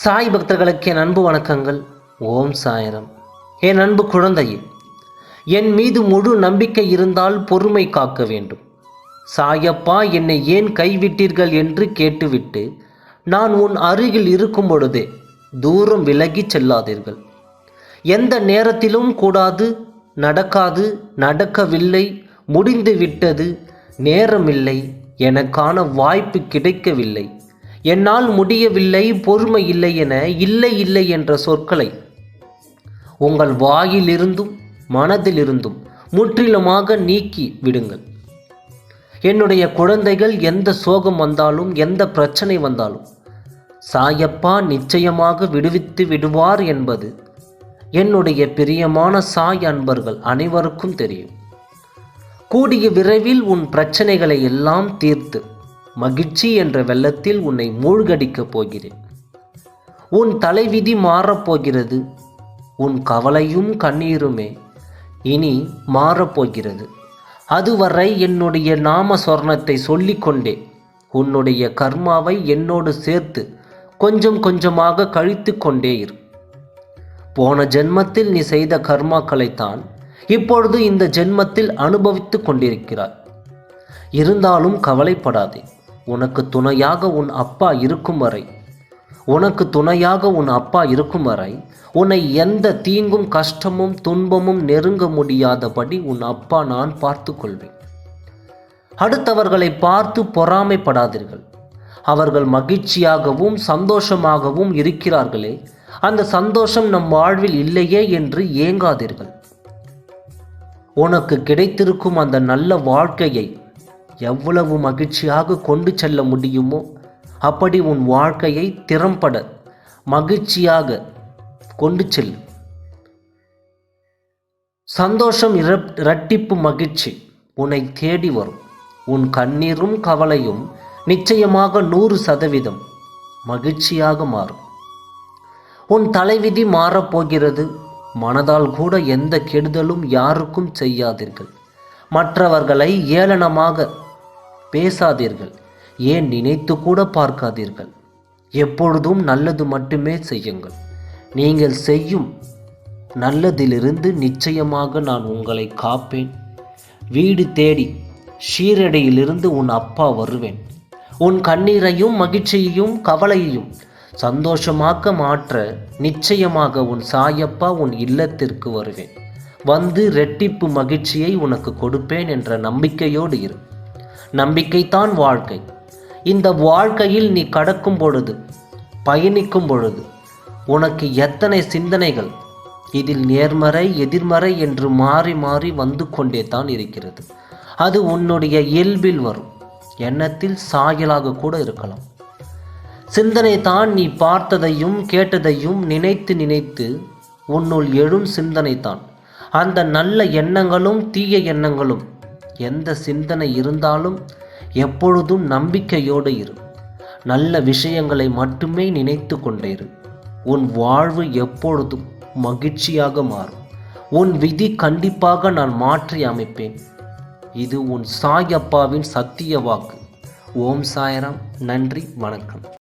சாய் பக்தர்களுக்கு என் அன்பு வணக்கங்கள். ஓம் சாய்ராம். என் அன்பு குழந்தையே, என் மீது முழு நம்பிக்கை இருந்தால் பொறுமை காக்க வேண்டும். சாயப்பா, என்னை ஏன் கைவிட்டீர்கள் என்று கேட்டுவிட்டு நான் உன் அருகில் இருக்கும் பொழுதே தூரம் விலகிச் செல்லாதீர்கள். எந்த நேரத்திலும் கூடாது, நடக்காது, நடக்கவில்லை, முடிந்து விட்டது, நேரமில்லை, எனக்கான வாய்ப்பு கிடைக்கவில்லை, என்னால் முடியவில்லை, பொறுமை இல்லை என இல்லை இல்லை என்ற சொற்களை உங்கள் வாயிலிருந்தும் மனதிலிருந்தும் முற்றிலுமாக நீக்கி விடுங்கள். என்னுடைய குழந்தைகள், எந்த சோகம் வந்தாலும், எந்த பிரச்சனை வந்தாலும் சாயப்பா நிச்சயமாக விடுவித்து விடுவார் என்பது என்னுடைய பிரியமான சாய் அன்பர்கள் அனைவருக்கும் தெரியும். கூடிய விரைவில் உன் பிரச்சனைகளை எல்லாம் தீர்த்து மகிழ்ச்சி என்ற வெள்ளத்தில் உன்னை மூழ்கடிக்கப் போகிறேன். உன் தலைவிதி மாறப்போகிறது. உன் கவலையும் கண்ணீருமே இனி மாறப்போகிறது. அதுவரை என்னுடைய நாம சொர்ணத்தை சொல்லிக்கொண்டே உன்னுடைய கர்மாவை என்னோடு சேர்த்து கொஞ்சம் கொஞ்சமாக கழித்து கொண்டே இரு. போன ஜென்மத்தில் நீ செய்த கர்மாக்களைத்தான் இப்பொழுது இந்த ஜென்மத்தில் அனுபவித்து கொண்டிருக்கிறாய். இருந்தாலும் கவலைப்படாதே. உனக்கு துணையாக உன் அப்பா இருக்கும் வரை உன்னை எந்த தீங்கும் கஷ்டமும் துன்பமும் நெருங்க முடியாதபடி உன் அப்பா நான் பார்த்து கொள்வேன். அடுத்தவர்களை பார்த்து பொறாமைப்படாதீர்கள். அவர்கள் மகிழ்ச்சியாகவும் சந்தோஷமாகவும் இருக்கிறார்களே, அந்த சந்தோஷம் நம் வாழ்வில் இல்லையே என்று ஏங்காதீர்கள். உனக்கு கிடைத்திருக்கும் அந்த நல்ல வாழ்க்கையை எவ்வளவு மகிழ்ச்சியாக கொண்டு செல்ல முடியுமோ அப்படி உன் வாழ்க்கையை திறம்பட மகிழ்ச்சியாக கொண்டு செல்லு. சந்தோஷம் இரட்டிப்பு மகிழ்ச்சி உன்னை தேடி வரும். உன் கண்ணீரும் கவலையும் நிச்சயமாக 100% மகிழ்ச்சியாக மாறும். உன் தலைவிதி மாறப்போகிறது. மனதால் கூட எந்த கெடுதலும் யாருக்கும் செய்யாதீர்கள். மற்றவர்களை ஏளனமாக பேசாதீர்கள். ஏன் நினைத்து கூட பார்க்காதீர்கள். எப்பொழுதும் நல்லது மட்டுமே செய்யுங்கள். நீங்கள் செய்யும் நல்லதிலிருந்து நிச்சயமாக நான் உங்களை காப்பேன். வீடு தேடி ஷீரடியிலிருந்து உன் அப்பா வருவேன். உன் கண்ணீரையும் மகிழ்ச்சியையும் கவலையையும் சந்தோஷமாக்க மாற்ற நிச்சயமாக உன் சாயப்பா உன் இல்லத்திற்கு வருவேன். வந்து ரெட்டிப்பு மகிழ்ச்சியை உனக்கு கொடுப்பேன் என்ற நம்பிக்கையோடு இரு. நம்பிக்கைத்தான் வாழ்க்கை. இந்த வாழ்க்கையில் நீ கடக்கும் பொழுது, பயணிக்கும் பொழுது உனக்கு எத்தனை சிந்தனைகள், இதில் நேர்மறை எதிர்மறை என்று மாறி மாறி வந்து கொண்டே தான் இருக்கிறது. அது உன்னுடைய இயல்பில் வரும். எண்ணத்தில் சாயலாக கூட இருக்கலாம். சிந்தனை தான் நீ பார்த்ததையும் கேட்டதையும் நினைத்து நினைத்து உன்னுள் எழும் சிந்தனை தான். அந்த நல்ல எண்ணங்களும் தீய எண்ணங்களும், எந்த சிந்தனை இருந்தாலும் எப்பொழுதும் நம்பிக்கையோடு இரு. நல்ல விஷயங்களை மட்டுமே நினைத்து கொண்டே இரு. உன் வாழ்வு எப்பொழுதும் மகிழ்ச்சியாக மாறும். உன் விதி கண்டிப்பாக நான் மாற்றி அமைப்பேன். இது உன் சாயப்பாவின் சத்திய வாக்கு. ஓம் சாய்ராம். நன்றி, வணக்கம்.